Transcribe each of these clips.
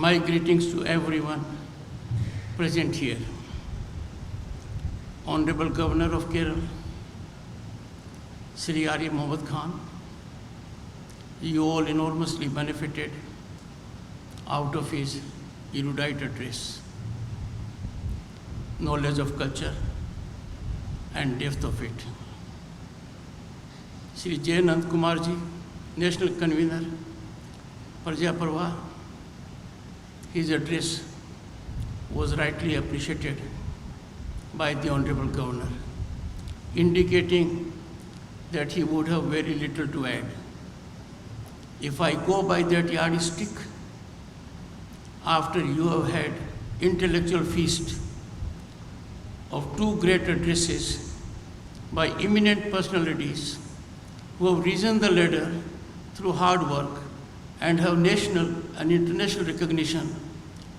My greetings to everyone present here. Honorable Governor of Kerala, Shri Arya Mohammad Khan, you all enormously benefited out of his erudite address, knowledge of culture and depth of it. Shri J. Nand Kumarji, National Convener, Praja Parva, his address was rightly appreciated by the Honorable Governor, indicating that he would have very little to add. If I go by that yardstick, after you have had intellectual feast of two great addresses by eminent personalities who have risen the ladder through hard work and have national and international recognition,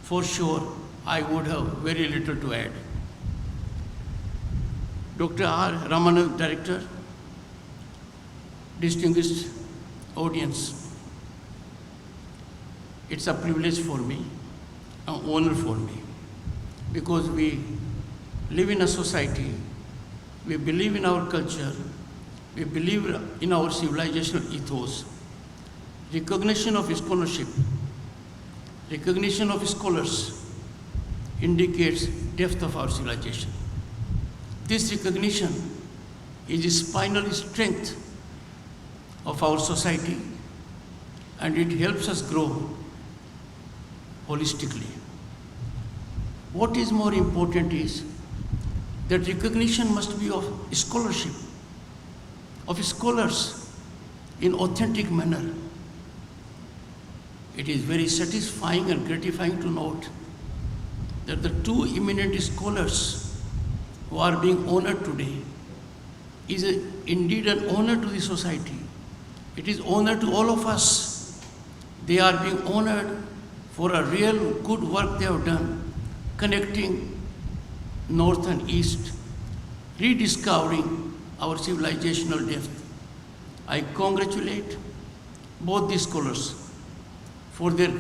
for sure I would have very little to add. Dr. R. Ramanand, Director, distinguished audience, it's a privilege for me, an honor for me, because we live in a society, we believe in our culture, we believe in our civilizational ethos. Recognition of scholarship, recognition of scholars indicates depth of our civilization. This recognition is the spinal strength of our society, and it helps us grow holistically. What is more important is that recognition must be of scholarship, of scholars in authentic manner. It is very satisfying and gratifying to note that the two eminent scholars who are being honored today is indeed an honor to the society. It is honor to all of us. They are being honored for a real good work they have done, connecting North and East, rediscovering our civilizational depth. I congratulate both these scholars for their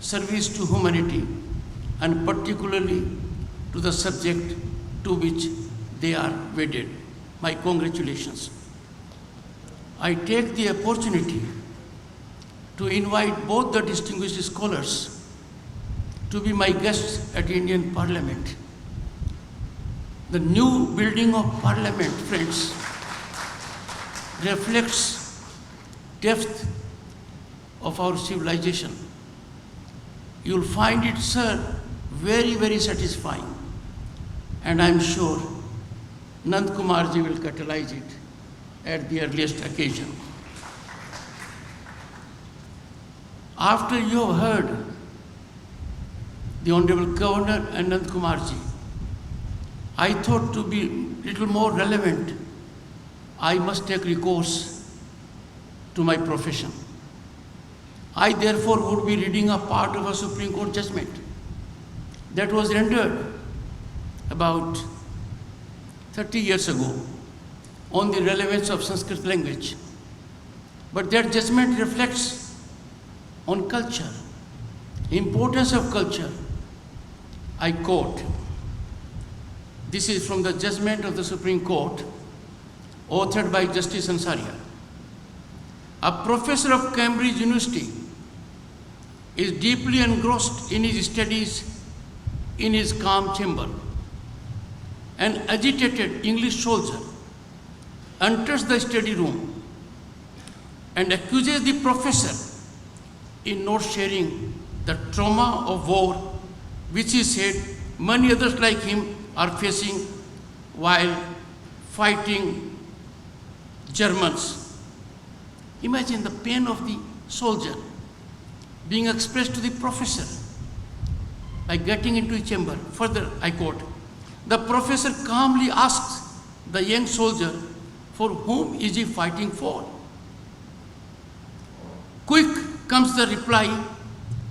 service to humanity and particularly to the subject to which they are wedded. My congratulations. I take the opportunity to invite both the distinguished scholars to be my guests at Indian Parliament. The new building of Parliament, friends, reflects depth of our civilization. You'll find it, sir, very, very satisfying. And I'm sure Nand Kumarji will catalyze it at the earliest occasion. After you have heard the Honorable Governor and Nand Kumarji, I thought to be little more relevant, I must take recourse to my profession. I therefore would be reading a part of a Supreme Court judgment that was rendered about 30 years ago on the relevance of Sanskrit language. But that judgment reflects on culture, importance of culture. I quote, this is from the judgment of the Supreme Court, authored by Justice Ansaria. A professor of Cambridge University is deeply engrossed in his studies in his calm chamber. An agitated English soldier enters the study room and accuses the professor in not sharing the trauma of war which he said many others like him are facing while fighting Germans. Imagine the pain of the soldier being expressed to the professor by getting into a chamber. Further, I quote, the professor calmly asks the young soldier, for whom is he fighting for? Quick comes the reply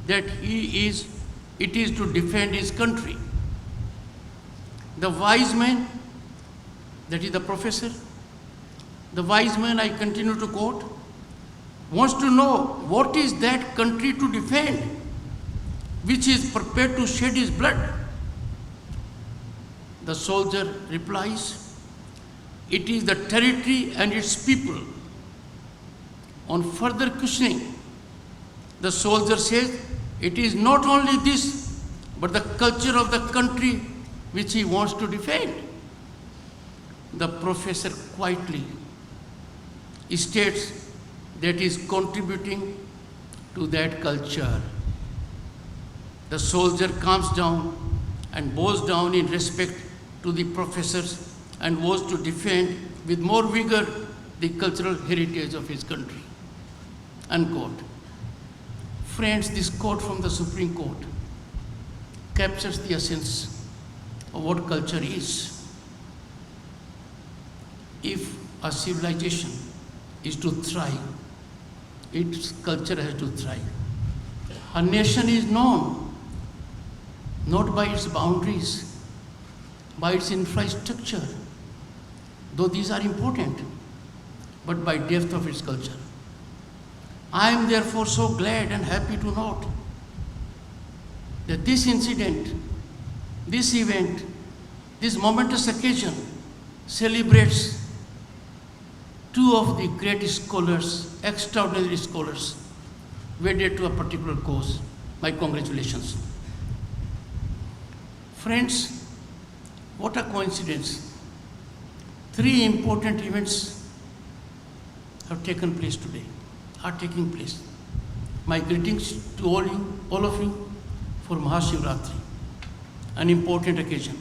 that it is to defend his country. The wise man, that is the professor, the wise man, I continue to quote, wants to know what is that country to defend. which is prepared to shed his blood? The soldier replies, it is the territory and its people. On further questioning, the soldier says, it is not only this, but the culture of the country which he wants to defend. The professor quietly states that he is contributing to that culture. The soldier calms down and bows down in respect to the professors and was to defend with more vigor the cultural heritage of his country. Unquote. Friends, this quote from the Supreme Court captures the essence of what culture is. If a civilization is to thrive, its culture has to thrive. A nation is known not by its boundaries, by its infrastructure, though these are important, but by depth of its culture. I am therefore so glad and happy to note that this incident, this event, this momentous occasion celebrates two of the greatest scholars, extraordinary scholars, wedded to a particular cause. My congratulations. Friends, what a coincidence. 3 important events have taken place today, are taking place. My greetings to all of you for Mahashivratri, an important occasion,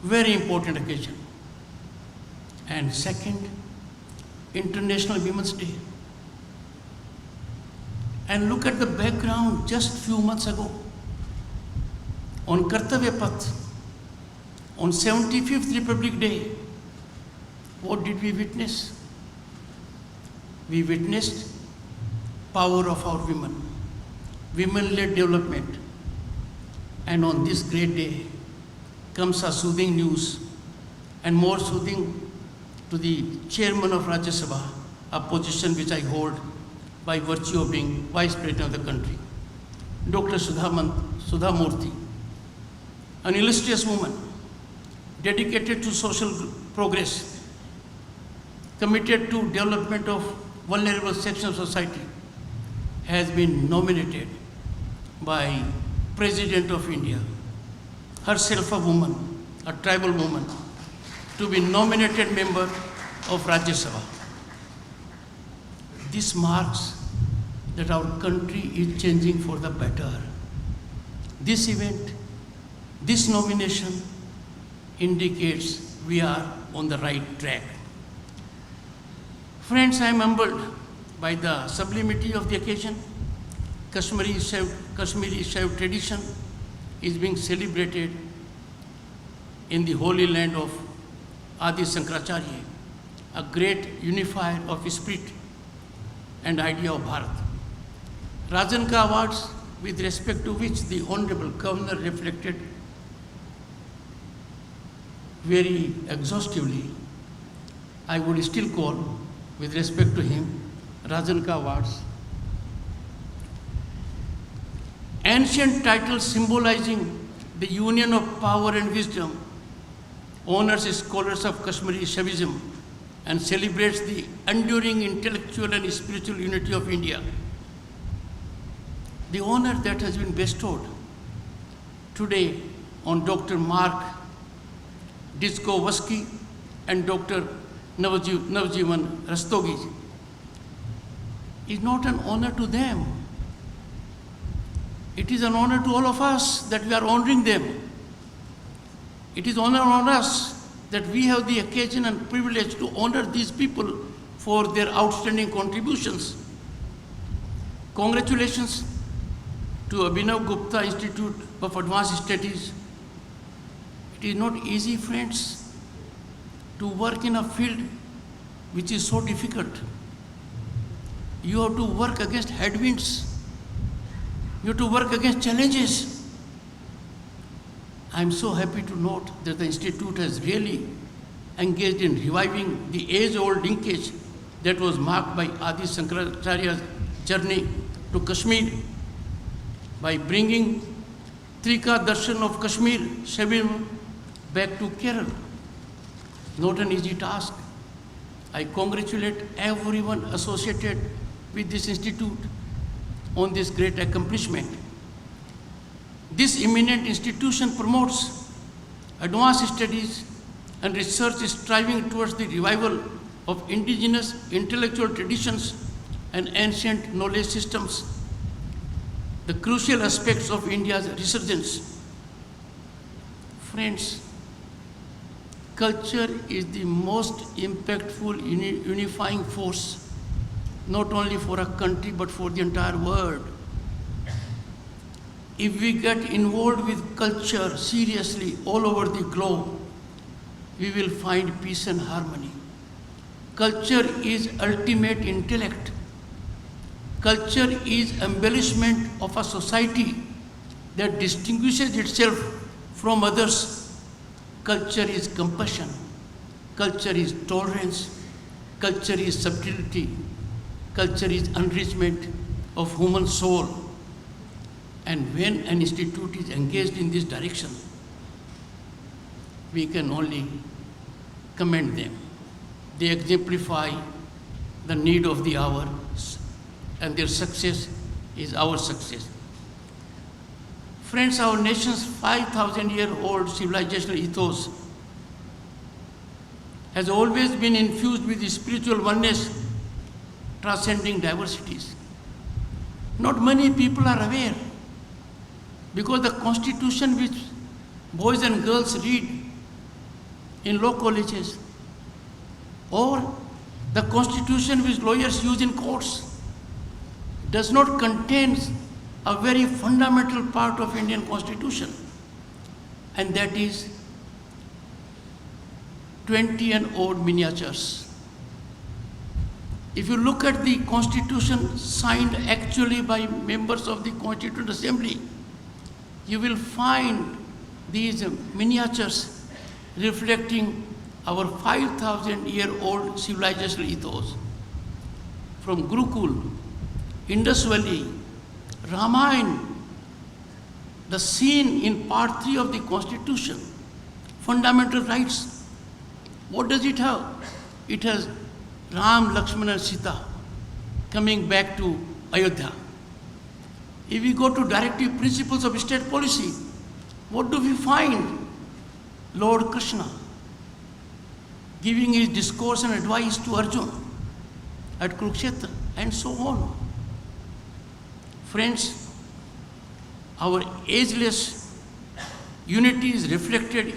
very important occasion. And second, International Women's Day. And look at the background just few months ago. On Kartavya Path, on 75th Republic Day, what did we witness? We witnessed power of our women, women-led development. And on this great day comes a soothing news, and more soothing to the chairman of Rajya Sabha, a position which I hold by virtue of being Vice President of the country, Dr. Sudha Murthy, an illustrious woman, dedicated to social progress, committed to development of vulnerable sections of society, has been nominated by President of India, herself a woman, a tribal woman, to be nominated member of Rajya Sabha. This marks that our country is changing for the better. This event, this nomination indicates we are on the right track. Friends, I am humbled by the sublimity of the occasion. Kashmiri Shaiv tradition is being celebrated in the holy land of Adi Shankaracharya, a great unifier of spirit and idea of Bharat. Rajanaka Awards, with respect to which the Hon'ble Governor reflected very exhaustively, I would still call, with respect to him, Rajanaka Awards. Ancient title symbolizing the union of power and wisdom honors scholars of Kashmiri Shaivism and celebrates the enduring intellectual and spiritual unity of India. The honor that has been bestowed today on Dr. Mark Diskovsky and Dr. Navjivan Rastogi is not an honor to them. It is an honor to all of us that we are honoring them. It is honor on us that we have the occasion and privilege to honor these people for their outstanding contributions. Congratulations to Abhinav Gupta Institute of Advanced Studies. It is not easy, friends, to work in a field which is so difficult. You have to work against headwinds. You have to work against challenges. I am so happy to note that the Institute has really engaged in reviving the age-old linkage that was marked by Adi Shankaracharya's journey to Kashmir by bringing Trika Darshan of Kashmir, Shabim, back to Kerala. Not an easy task. I congratulate everyone associated with this institute on this great accomplishment. This eminent institution promotes advanced studies and research striving towards the revival of indigenous intellectual traditions and ancient knowledge systems, the crucial aspects of India's resurgence. Friends, culture is the most impactful unifying force, not only for a country but for the entire world. If we get involved with culture seriously all over the globe, we will find peace and harmony. Culture is ultimate intellect. Culture is embellishment of a society that distinguishes itself from others. Culture is compassion. Culture is tolerance. Culture is subtlety. Culture is enrichment of human soul. And when an institute is engaged in this direction, we can only commend them. They exemplify the need of the hour, and their success is our success. Friends, our nation's 5,000-year-old civilizational ethos has always been infused with the spiritual oneness transcending diversities. Not many people are aware, because the constitution which boys and girls read in law colleges, or the constitution which lawyers use in courts, does not contain a very fundamental part of Indian constitution, and that is 20 and odd miniatures. If you look at the constitution signed actually by members of the Constituent Assembly, you will find these miniatures reflecting our 5,000-year-old civilizational ethos. From Gurukul, Indus Valley, Ramayana, the scene in part 3 of the Constitution, fundamental rights. What does it have? It has Ram, Lakshmana and Sita coming back to Ayodhya. If we go to directive principles of state policy, what do we find? Lord Krishna giving his discourse and advice to Arjuna at Kurukshetra, and so on. Friends, our ageless unity is reflected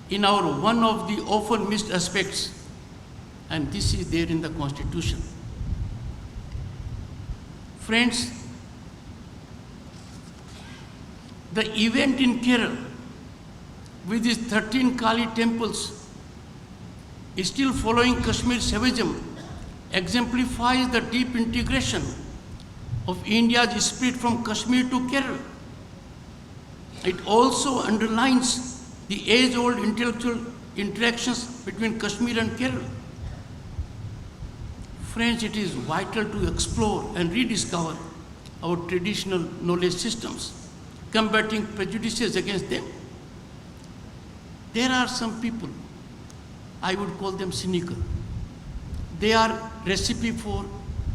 in our one of the often missed aspects, and this is there in the Constitution. Friends, the event in Kerala with its 13 Kali temples is still following Kashmir savagism exemplifies the deep integration of India's spirit from Kashmir to Kerala. It also underlines the age-old intellectual interactions between Kashmir and Kerala. Friends, it is vital to explore and rediscover our traditional knowledge systems, combating prejudices against them. There are some people, I would call them cynical. They are recipe for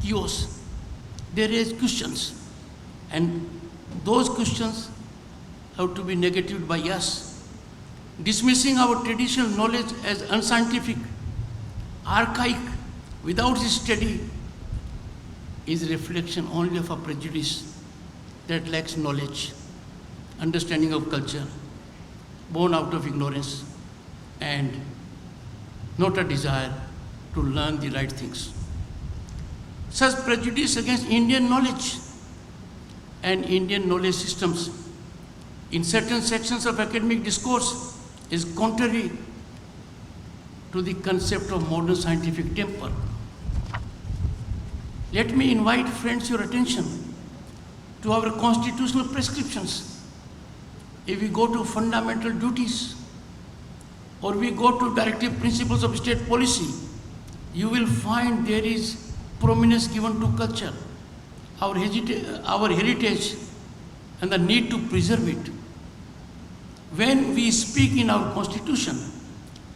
chaos. They raise questions, and those questions have to be negated by us. Dismissing our traditional knowledge as unscientific, archaic, without study, is a reflection only of a prejudice that lacks knowledge, understanding of culture, born out of ignorance, and not a desire to learn the right things. Such prejudice against Indian knowledge and Indian knowledge systems in certain sections of academic discourse is contrary to the concept of modern scientific temper. Let me invite, friends, your attention to our constitutional prescriptions. If we go to fundamental duties, or we go to directive principles of state policy, you will find there is prominence given to culture, our heritage, and the need to preserve it. When we speak in our constitution,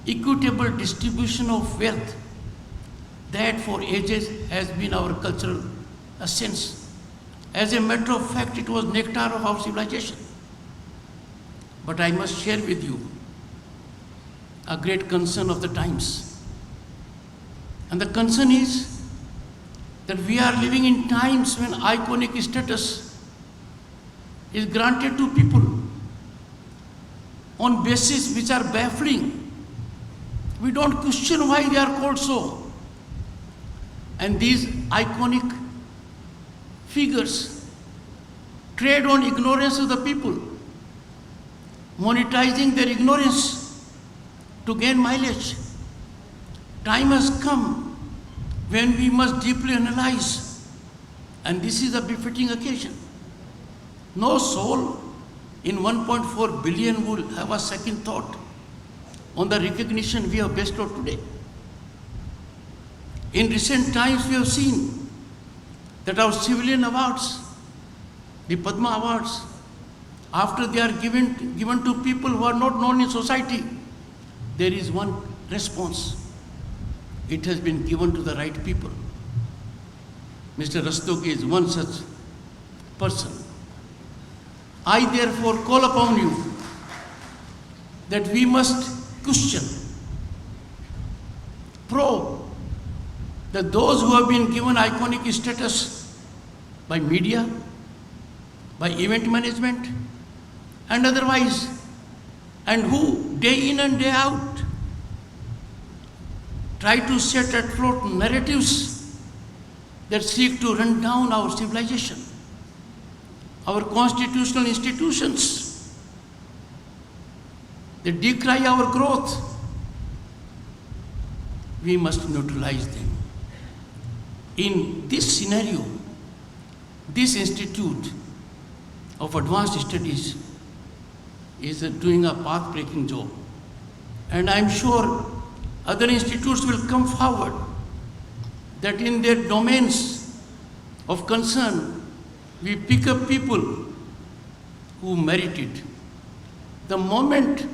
equitable distribution of wealth, that for ages has been our cultural essence. As a matter of fact, it was nectar of our civilization. But I must share with you a great concern of the times. And the concern is that we are living in times when iconic status is granted to people on basis which are baffling. We don't question why they are called so. And these iconic figures trade on ignorance of the people, monetizing their ignorance to gain mileage. Time has come when we must deeply analyze, and this is a befitting occasion. No soul in 1.4 billion will have a second thought on the recognition we have bestowed today. In recent times, we have seen that our civilian awards, the Padma Awards, after they are given to people who are not known in society, there is one response. It has been given to the right people. Mr. Rastogi is one such person. I therefore call upon you that we must question, probe, that those who have been given iconic status by media, by event management, and otherwise, and who day in and day out try to set afloat narratives that seek to run down our civilization, our constitutional institutions, they decry our growth. We must neutralize them. In this scenario, this Institute of Advanced Studies is doing a path-breaking job. And I'm sure other institutes will come forward that in their domains of concern, we pick up people who merit it. The moment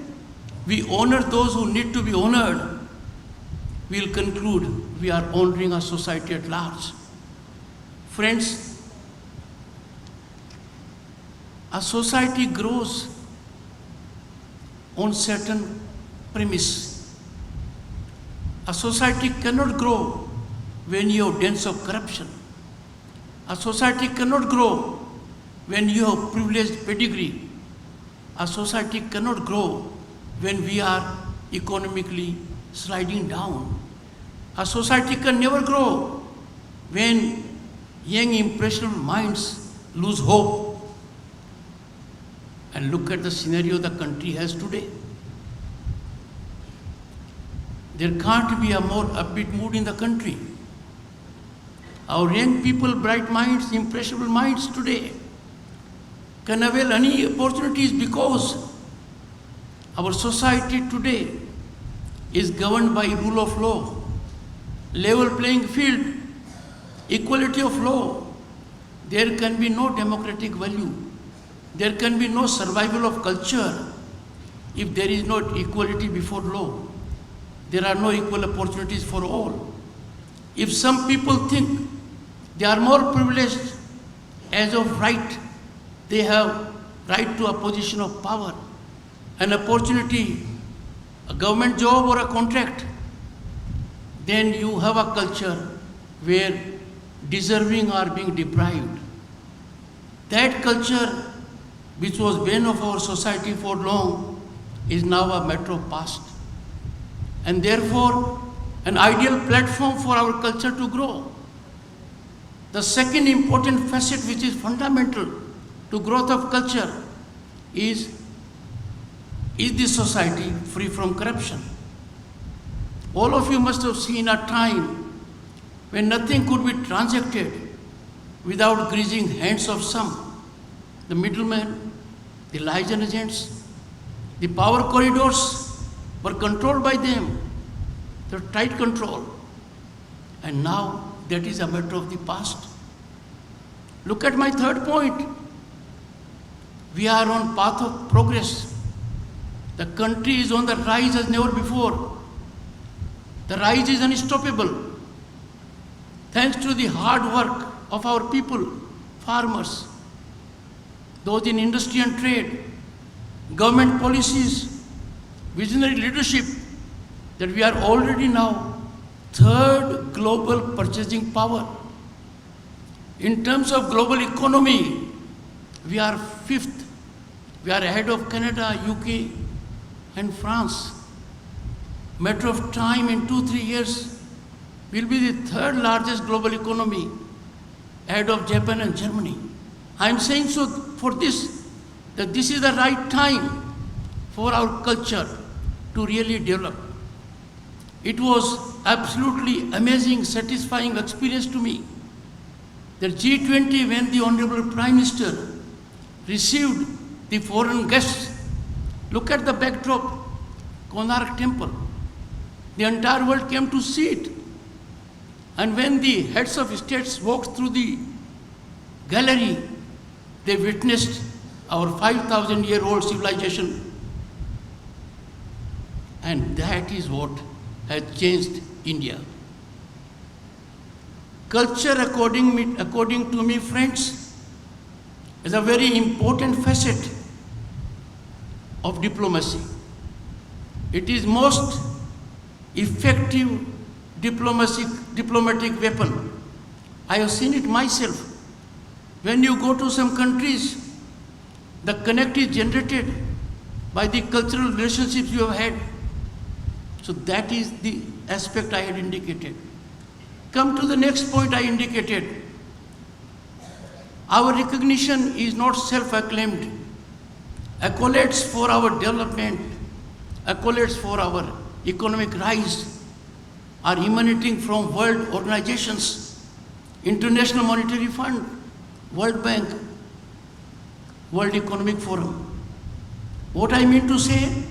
we honor those who need to be honored, we'll conclude we are honoring our society at large. Friends, a society grows on certain premise. A society cannot grow when you have dens of corruption. A society cannot grow when you have privileged pedigree. A society cannot grow when we are economically sliding down. A society can never grow when young impressionable minds lose hope. And look at the scenario the country has today. There can't be a more upbeat mood in the country. Our young people, bright minds, impressionable minds today can avail any opportunities because our society today is governed by rule of law, level playing field, equality of law. There can be no democratic value. There can be no survival of culture if there is not equality before law. There are no equal opportunities for all. If some people think they are more privileged as of right, they have right to a position of power, an opportunity, a government job or a contract, then you have a culture where deserving are being deprived. That culture, which was bane of our society for long, is now a matter of past. And therefore, an ideal platform for our culture to grow. The second important facet which is fundamental to growth of culture is the society free from corruption? All of you must have seen a time when nothing could be transacted without greasing hands of some. The middlemen, the liaison agents, the power corridors were controlled by them, the tight control. And now that is a matter of the past. Look at my third point. We are on path of progress. The country is on the rise as never before. The rise is unstoppable. Thanks to the hard work of our people, farmers, those in industry and trade, government policies, visionary leadership, that we are already now third global purchasing power. In terms of global economy, we are fifth. We are ahead of Canada, UK, and France. Matter of time, in 2-3 years, we'll be the third largest global economy, ahead of Japan and Germany. I'm saying so for this, that this is the right time for our culture to really develop. It was absolutely amazing, satisfying experience to me that G20, when the Honorable Prime Minister received the foreign guests, look at the backdrop, Konark Temple. The entire world came to see it. And when the heads of states walked through the gallery, they witnessed our 5,000-year-old civilization. And that is what has changed India. Culture, according to me, friends, is a very important facet of diplomacy. It is most effective diplomatic weapon. I have seen it myself. When you go to some countries, the connect is generated by the cultural relationships you have had. So that is the aspect I had indicated. Come to the next point I indicated. Our recognition is not self-acclaimed. Accolades for our development, accolades for our economic rise are emanating from world organizations, International Monetary Fund, World Bank, World Economic Forum. What I mean to say,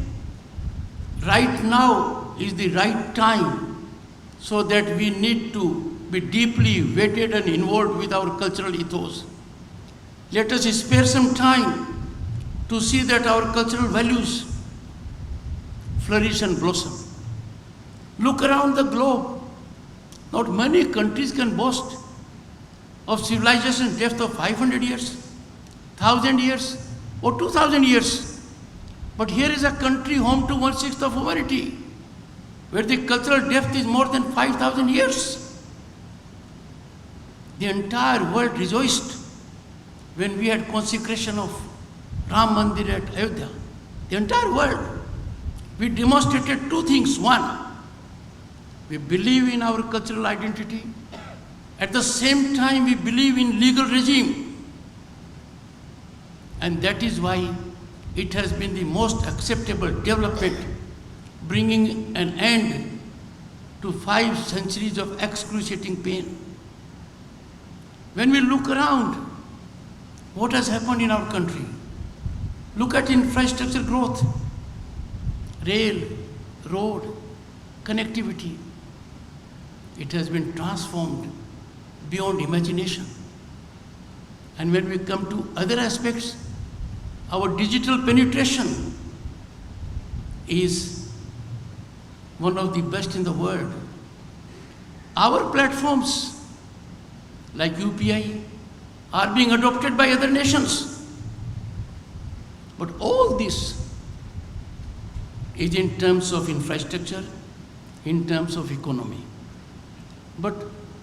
right now is the right time, so that we need to be deeply vetted and involved with our cultural ethos. Let us spare some time to see that our cultural values flourish and blossom. Look around the globe. Not many countries can boast of civilization depth of 500 years, 1,000 years, or 2,000 years. But here is a country home to 1/6 of humanity, where the cultural depth is more than 5,000 years. The entire world rejoiced when we had consecration of Ram Mandir at Ayodhya. The entire world. We demonstrated two things. One, we believe in our cultural identity. At the same time, we believe in legal regime. And that is why it has been the most acceptable development, bringing an end to 5 centuries of excruciating pain. When we look around, what has happened in our country? Look at infrastructure growth, rail, road, connectivity. It has been transformed beyond imagination. And when we come to other aspects, our digital penetration is one of the best in the world. Our platforms like UPI are being adopted by other nations. But all this is in terms of infrastructure, in terms of economy. But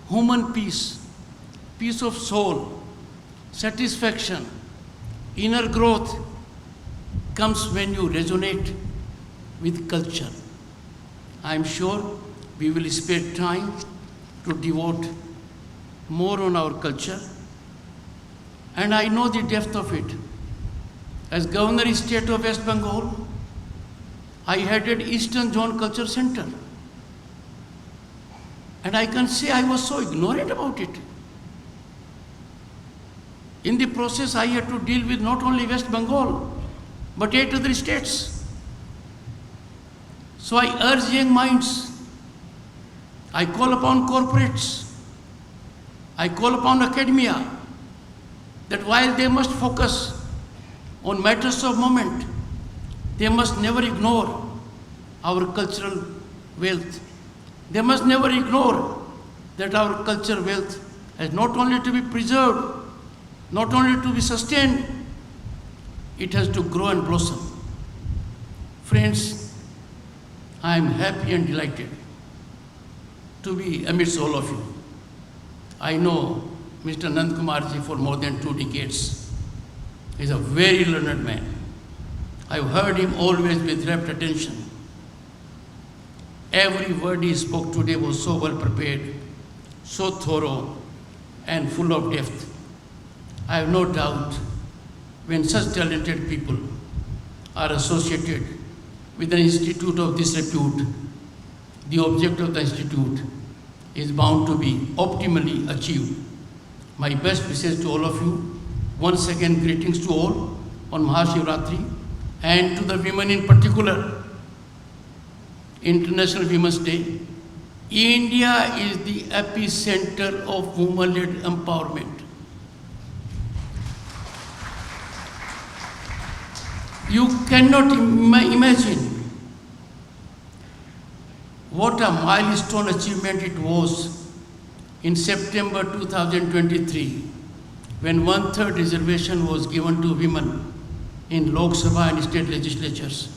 human peace, peace of soul, satisfaction, inner growth comes when you resonate with culture. I am sure we will spare time to devote more on our culture, and I know the depth of it. As Governor State of West Bengal, I headed Eastern Zone Culture Center. And I can say I was so ignorant about it. In the process, I had to deal with not only West Bengal, but 8 other states. So I urge young minds, I call upon corporates, I call upon academia, that while they must focus on matters of moment. They must never ignore our cultural wealth. They must never ignore that our cultural wealth has not only to be preserved, not only to be sustained, it has to grow and blossom. Friends, I am happy and delighted to be amidst all of you. I know Mr. Nandkumarji for more than 2 decades. He is a very learned man. I've heard him always with rapt attention. Every word he spoke today was so well prepared, so thorough, and full of depth. I have no doubt when such talented people are associated with an institute of this repute, the object of the institute is bound to be optimally achieved. My best wishes to all of you. Once again, greetings to all on Mahashivratri, and to the women in particular, International Women's Day. India is the epicenter of women-led empowerment. You cannot imagine what a milestone achievement it was in September 2023 when 1/3 reservation was given to women in Lok Sabha and state legislatures.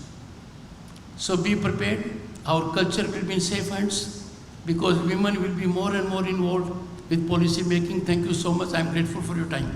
So be prepared. Our culture will be in safe hands because women will be more and more involved with policy making. Thank you so much. I am grateful for your time.